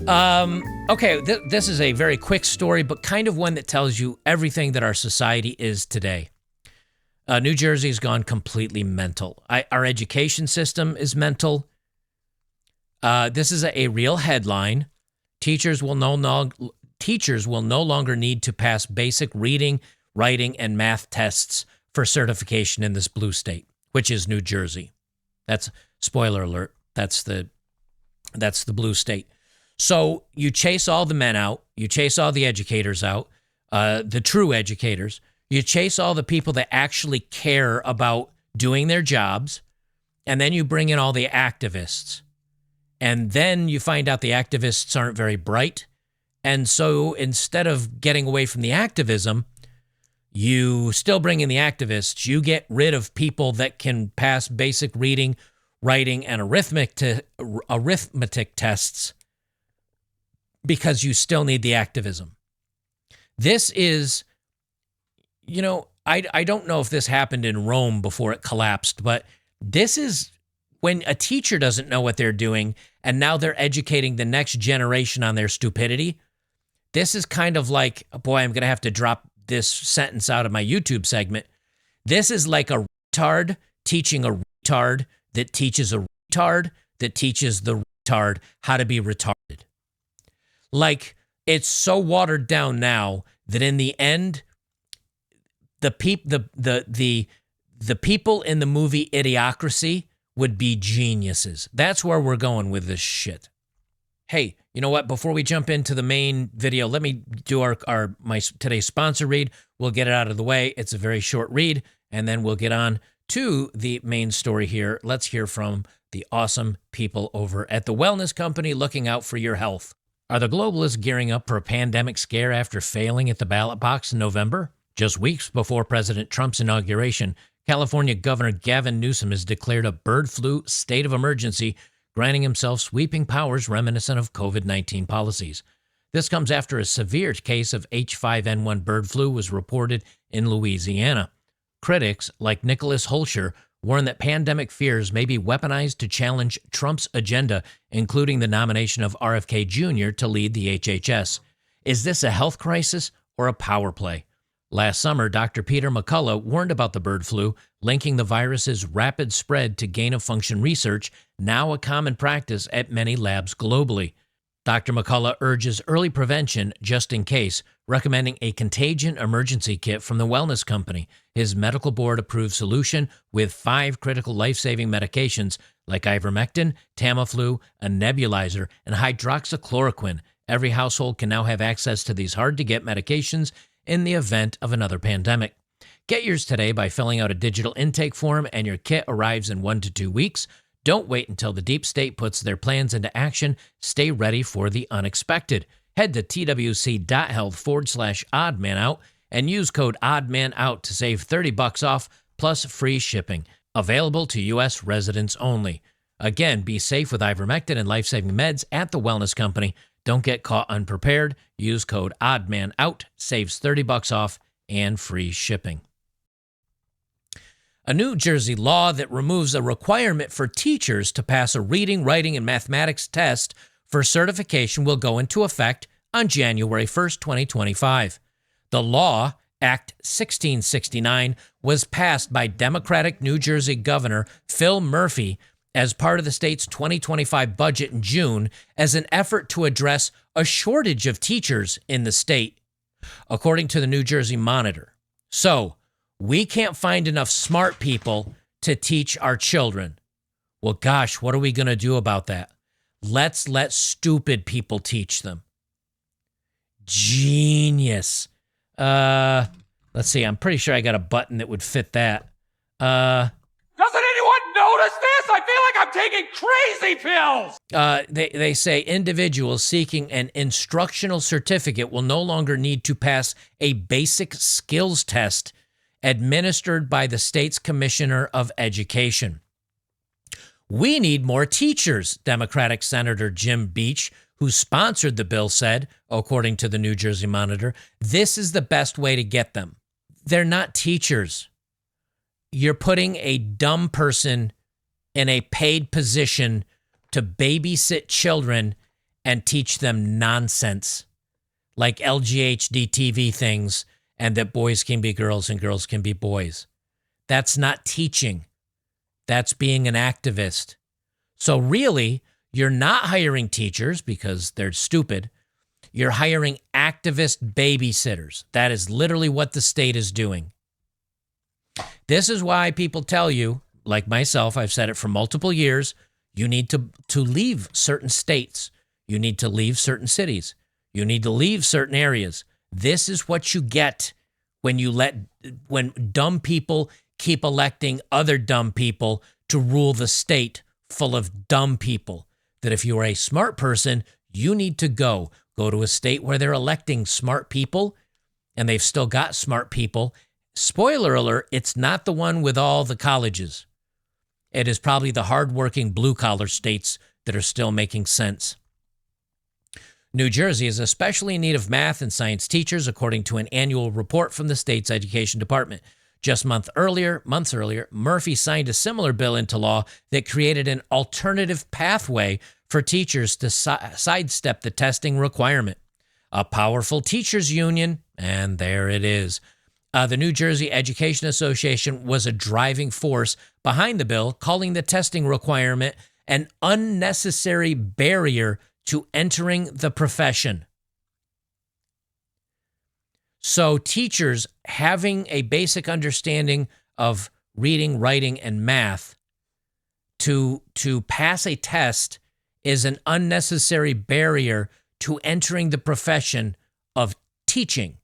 Okay, this is a very quick story, but kind of one that tells you everything that our society is today. New Jersey's gone completely mental. Our education system is mental. This is a real headline. Teachers will no longer need to pass basic reading, writing, and math tests for certification in this blue state, which is New Jersey. That's spoiler alert. That's the blue state. So you chase all the men out. You chase all the educators out, the true educators. You chase all the people that actually care about doing their jobs, and then you bring in all the activists. And then you find out the activists aren't very bright. And so instead of getting away from the activism, you still bring in the activists. You get rid of people that can pass basic reading, writing, and arithmetic tests because you still need the activism. This is, I don't know if this happened in Rome before it collapsed, but this is when a teacher doesn't know what they're doing and now they're educating the next generation on their stupidity. This is kind of like, boy, I'm going to have to drop this sentence out of my YouTube segment. This is like a retard teaching a retard that teaches a retard that teaches the retard how to be retarded. Like, it's so watered down now that in the end, the people in the movie Idiocracy would be geniuses. That's where we're going with this shit. Hey, you know what? Before we jump into the main video, let me do my today's sponsor read. We'll get it out of the way. It's a very short read, and then we'll get on to the main story here. Let's hear from the awesome people over at the Wellness Company looking out for your health. Are the globalists gearing up for a pandemic scare after failing at the ballot box in November? Just weeks before President Trump's inauguration, California Governor Gavin Newsom has declared a bird flu state of emergency, granting himself sweeping powers reminiscent of COVID-19 policies. This comes after a severe case of H5N1 bird flu was reported in Louisiana. Critics, like Nicholas Holscher, warn that pandemic fears may be weaponized to challenge Trump's agenda, including the nomination of RFK Jr. to lead the HHS. Is this a health crisis or a power play? Last summer, Dr. Peter McCullough warned about the bird flu, linking the virus's rapid spread to gain-of-function research, now a common practice at many labs globally. Dr. McCullough urges early prevention just in case, recommending a contagion emergency kit from the Wellness Company, his medical board-approved solution with 5 critical life-saving medications like ivermectin, Tamiflu, a nebulizer, and hydroxychloroquine. Every household can now have access to these hard-to-get medications in the event of another pandemic. Get yours today by filling out a digital intake form, and your kit arrives in 1 to 2 weeks. Don't wait until the deep state puts their plans into action. Stay ready for the unexpected. Head to twc.health/oddmanout and use code oddmanout to save $30 off plus free shipping. Available to U.S. residents only. Again, be safe with ivermectin and life-saving meds at the Wellness Company. Don't get caught unprepared. Use code oddmanout. Saves $30 off and free shipping. A New Jersey law that removes a requirement for teachers to pass a reading, writing, and mathematics test for certification will go into effect on January 1st, 2025. The law, Act 1669, was passed by Democratic New Jersey Governor Phil Murphy as part of the state's 2025 budget in June as an effort to address a shortage of teachers in the state, according to the New Jersey Monitor. So, we can't find enough smart people to teach our children. Well, gosh, what are we going to do about that? Let's let stupid people teach them. Genius. Let's see. I'm pretty sure I got a button that would fit that. Doesn't anyone notice this? I feel like I'm taking crazy pills. They say individuals seeking an instructional certificate will no longer need to pass a basic skills test administered by the state's Commissioner of Education. We need more teachers, Democratic Senator Jim Beach, who sponsored the bill, said, according to the New Jersey Monitor. This is the best way to get them. They're not teachers. You're putting a dumb person in a paid position to babysit children and teach them nonsense like LGHD TV things and that boys can be girls and girls can be boys. That's not teaching. That's being an activist. So really, you're not hiring teachers because they're stupid. You're hiring activist babysitters. That is literally what the state is doing. This is why people tell you, like myself, I've said it for multiple years, you need to leave certain states. You need to leave certain cities. You need to leave certain areas. This is what you get when dumb people keep electing other dumb people to rule the state full of dumb people. That if you are a smart person, you need to go to a state where they're electing smart people and they've still got smart people. Spoiler alert, it's not the one with all the colleges. It is probably the hardworking blue-collar states that are still making sense. New Jersey is especially in need of math and science teachers, according to an annual report from the state's education department. Just months earlier, Murphy signed a similar bill into law that created an alternative pathway for teachers to sidestep the testing requirement. A powerful teachers union, and there it is. The New Jersey Education Association was a driving force behind the bill, calling the testing requirement an unnecessary barrier to entering the profession. So teachers having a basic understanding of reading, writing, and math to pass a test is an unnecessary barrier to entering the profession of teaching.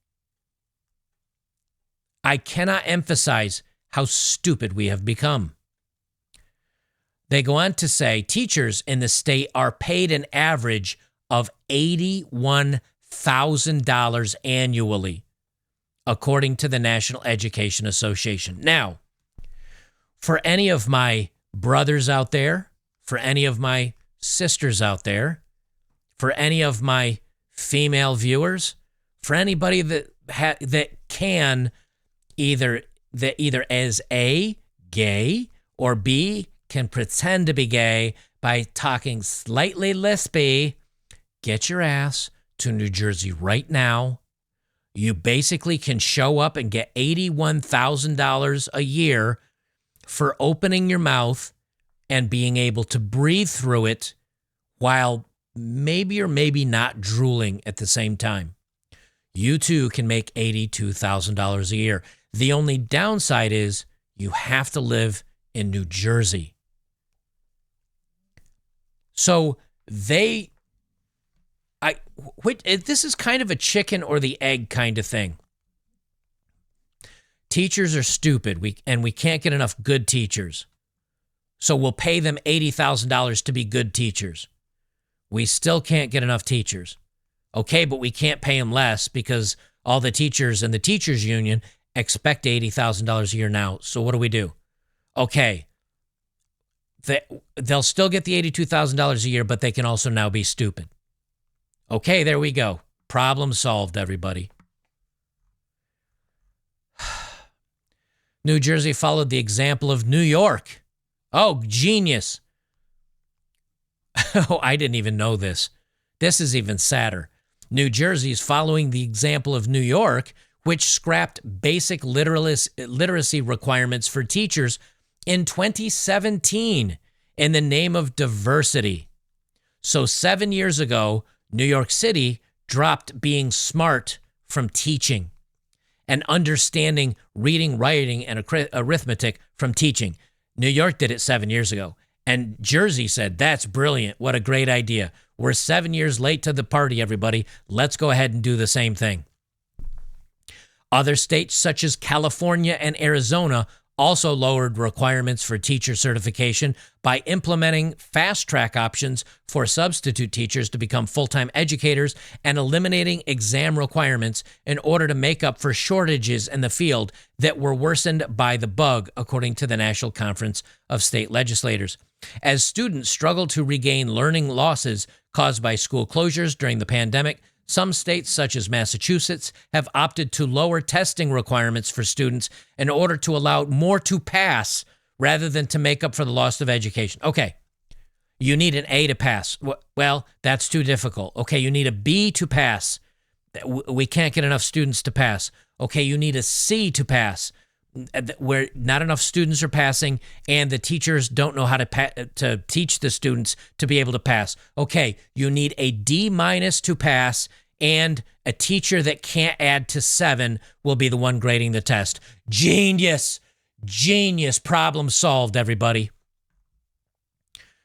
I cannot emphasize how stupid we have become. They go on to say teachers in the state are paid an average of $81,000 annually, according to the National Education Association. Now, for any of my brothers out there, for any of my sisters out there, for any of my female viewers, for anybody that can either as A, gay, or B, can pretend to be gay by talking slightly lispy, get your ass to New Jersey right now. You basically can show up and get $81,000 a year for opening your mouth and being able to breathe through it while maybe or maybe not drooling at the same time. You too can make $82,000 a year. The only downside is you have to live in New Jersey. So this is kind of a chicken or the egg kind of thing. Teachers are stupid, and we can't get enough good teachers. So we'll pay them $80,000 to be good teachers. We still can't get enough teachers. Okay, but we can't pay them less because all the teachers and the teachers union expect $80,000 a year now. So what do? Okay, they'll still get the $82,000 a year, but they can also now be stupid. Okay, there we go. Problem solved, everybody. New Jersey followed the example of New York. Oh, genius. Oh, I didn't even know this. This is even sadder. New Jersey is following the example of New York, which scrapped basic literacy requirements for teachers in 2017 in the name of diversity. So 7 years ago, New York City dropped being smart from teaching and understanding reading, writing, and arithmetic from teaching. New York did it 7 years ago. And Jersey said, that's brilliant. What a great idea. We're 7 years late to the party, everybody. Let's go ahead and do the same thing. Other states such as California and Arizona also lowered requirements for teacher certification by implementing fast-track options for substitute teachers to become full-time educators and eliminating exam requirements in order to make up for shortages in the field that were worsened by the bug, according to the National Conference of State Legislators. As students struggle to regain learning losses caused by school closures during the pandemic, some states, such as Massachusetts, have opted to lower testing requirements for students in order to allow more to pass rather than to make up for the loss of education. Okay, You need an A to pass. Well, that's too difficult. Okay, you need a B to pass. We can't get enough students to pass. Okay, you need a C to pass, where not enough students are passing and the teachers don't know how to teach the students to be able to pass. Okay, you need a D- to pass, and a teacher that can't add to 7 will be the one grading the test. Genius. Genius. Problem solved, everybody.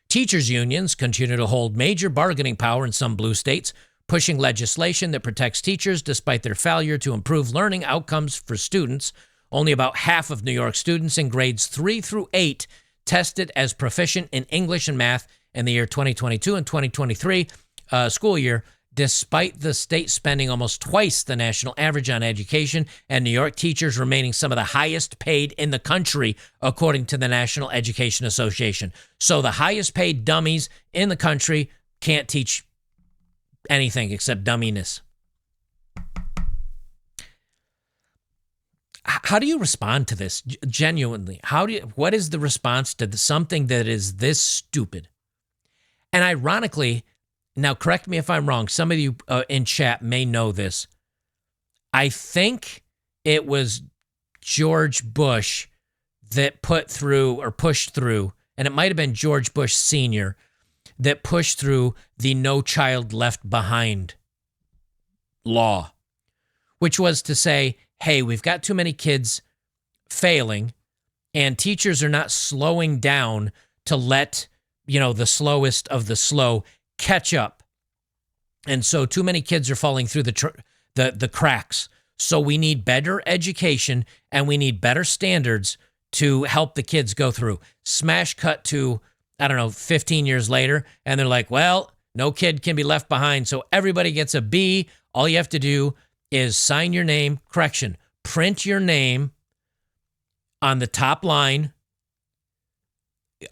Teachers' unions continue to hold major bargaining power in some blue states, pushing legislation that protects teachers despite their failure to improve learning outcomes for students. Only about half of New York students in grades 3 through 8 tested as proficient in English and math in the year 2022 and 2023 school year, despite the state spending almost twice the national average on education, and New York teachers remaining some of the highest paid in the country, according to the National Education Association. So the highest paid dummies in the country can't teach anything except dumminess. How do you respond to this? Genuinely, what is the response to something that is this stupid? And ironically, now correct me if I'm wrong, some of you in chat may know this. I think it was George Bush that pushed through, and it might have been George Bush Sr., that pushed through the No Child Left Behind law, which was to say, hey, we've got too many kids failing, and teachers are not slowing down to let, the slowest of the slow catch up. And so too many kids are falling through the cracks. So we need better education and we need better standards to help the kids go through. Smash cut to, 15 years later, and they're like, well, no kid can be left behind, so everybody gets a B. All you have to do is sign your name, print your name on the top line.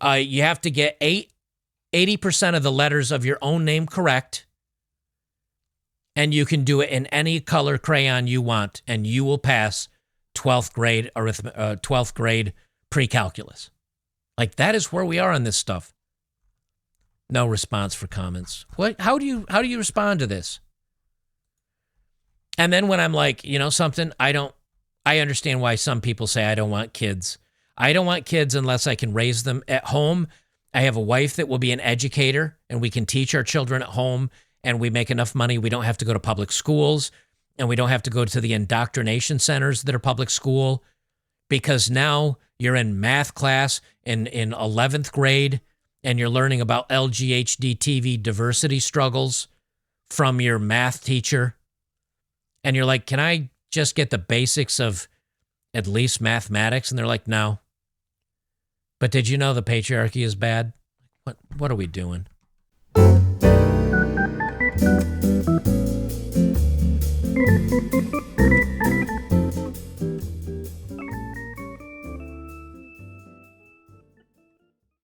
You have to get 80% of the letters of your own name correct, and you can do it in any color crayon you want, and you will pass 12th grade pre-calculus. Like, that is where we are on this stuff. No response for comments. What? How do you respond to this? And then when I'm like, something, I understand why some people say I don't want kids. I don't want kids unless I can raise them at home. I have a wife that will be an educator, and we can teach our children at home, and we make enough money. We don't have to go to public schools, and we don't have to go to the indoctrination centers that are public school, because now you're in math class in 11th grade, and you're learning about LGHD TV diversity struggles from your math teacher. And you're like, can I just get the basics of at least mathematics? And they're like, no. But did you know the patriarchy is bad? What are we doing?